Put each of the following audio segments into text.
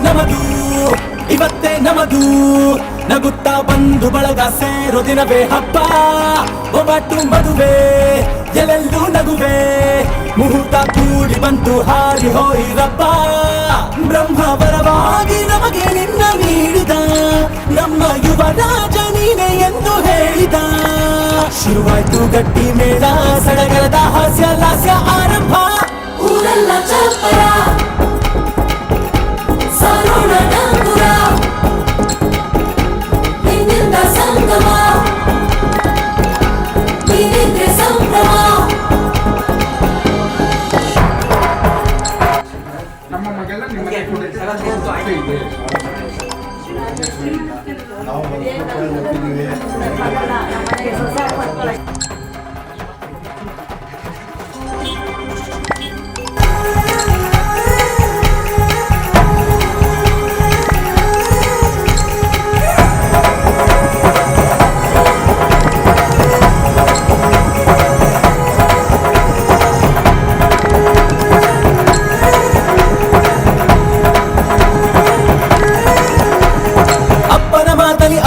ನಮದು ಇವತ್ತೇ ನಮದು ನಗುತ್ತಾ ಬಂದು ಬಳಗ ಸೇರೋ ದಿನವೇ ಹಬ್ಬ ಒಬ್ಬಟ್ಟು ಮದುವೆ ಎಲ್ಲೆಲ್ಲೂ ನಗುವೆ ಮುಹೂರ್ತ ಕೂಡಿ ಬಂತು ಹಾರಿ ಹೋಯಿರಪ್ಪ ಬ್ರಹ್ಮ ವರವಾಗಿ ನಮಗೆ ನಿನ್ನ ನೀಡಿದ ನಮ್ಮ ಯುವರಾಜ ನೀನೆ ಎಂದು ಹೇಳಿದ ಶುರುವಾಯ್ತು ಗಟ್ಟಿ ಮೇಳ ಸಡಗರದ ಹಾಸ್ಯ ಲಾಸ್ಯ ಆರಂಭ ಊರೆಲ್ಲ ಚಪ್ಪರ ಸಾರೋಣ ಡಂಗುರ ನಿನ್ನಿಂದ ಸಂಗಮ ನೀನಿದ್ರೆ ಸಂಭ್ರಮ ನಮ್ಮ ಮಗೆಲ್ಲ ನಿಮಗೆ ನಾವು ಓದ್ತಿದ್ದೀವಿ.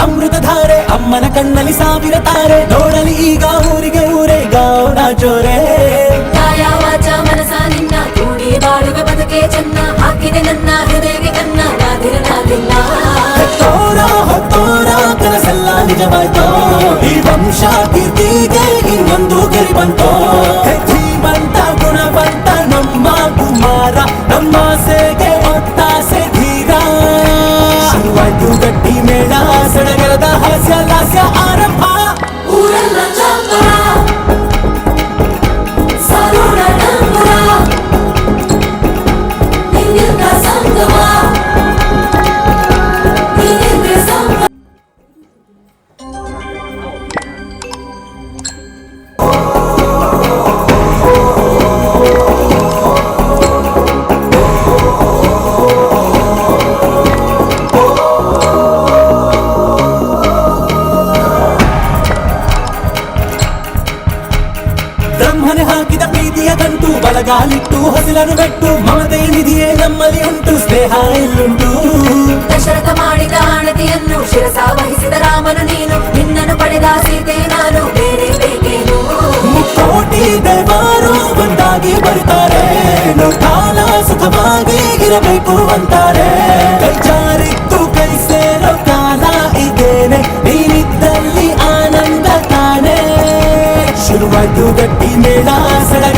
ಅಮೃತಧಾರೆ ಅಮ್ಮನ ಕಣ್ಣಲ್ಲಿ ಸಾವಿರ ತಾರೆ ನೋಡಲಿ ಈಗ ಊರಿಗೆ ಊರೇ ಗಾವನ ಜೋರೆ ಕಾಯ ವಾಚ ಮನಸ ನಿನ್ನ ಕೂಡಿ ಬಾಳುವ ಬದುಕೆ ಚೆನ್ನ ಹಾಕಿದೆ ನನ್ನ ಹೃದಯಕ್ಕೆ ಕನ್ನ ನಾದಿರಲಾಗಿಲ್ಲ ಹೊತ್ತೋರ ಹೊತ್ತೋರ ಕನಸೆಲ್ಲ ನಿಜವಾಯ್ತೋ ಈ ವಂಶ ಕೀರ್ತಿಗೆ ಇನ್ನೊಂದು ಗೆರಿ ಬಂತೋ ಜೀವಂತ ಗುಣವಂತ ನಮ್ಮ ಕುಮಾರ ನಮ್ಮ ಸೇಗೆ ಒತ್ತಾಸೆ ಧೀರ ಶುರುವಾಯ್ತು ಗಟ್ಟಿ ಮೇಳ ಸಡಗರದ ಹಾಸ್ಯ ಲಾಸ್ಯ ಆರಂಭ ಊರೆಲ್ಲ ಚಪ್ಪರ ಸಾರೋಣ ಡಂಗುರ ನಿನ್ನಿಂದ ಸಂಗಮ ನೀನಿದ್ರೆ ಸಂಭ್ರಮ ಬ್ರಹ್ಮನೆ ಹಾಕಿದ ಪ್ರೀತಿಯ ಗಂಟು ಬಲಗಾಲಿಟ್ಟು ಹಸಿಲನ್ನು ಬೆಟ್ಟು ಮಮತೆ ನಿಧಿಯೇ ನಮ್ಮಲ್ಲಿ ಉಂಟು ಸ್ನೇಹ ಇಲ್ಲುಂಟು ದಶರಥ ಮಾಡಿದ ಆಣತಿಯನ್ನು ಶಿರಸ ವಹಿಸಿದ ರಾಮನು ನೀನು ನಿನ್ನನ್ನು ಪಡೆದ ಸೀತೆ ನಾನು ಬೇರೆ ಬೇಕೇನು ಮುಕ್ಕೋಟಿ ದೇವರು ಒಂದಾಗಿ ಬರುತ್ತಾರೆ ಕಾಲ ಸುಖವಾಗಿ ಇರಬೇಕು ಅಂತಾರೆ ಕೈ ಜಾರಿತ್ತು ಕೈ ಸೇರೋ ಕಾಲ ಇದೇನೆ ನೀನಿದ್ದಲ್ಲಿ ಆನಂದ ತಾನೇ ಶುರುವಾಯ್ತು ಗಟ್ಟಿ ಮೇಳ ಸಡಗ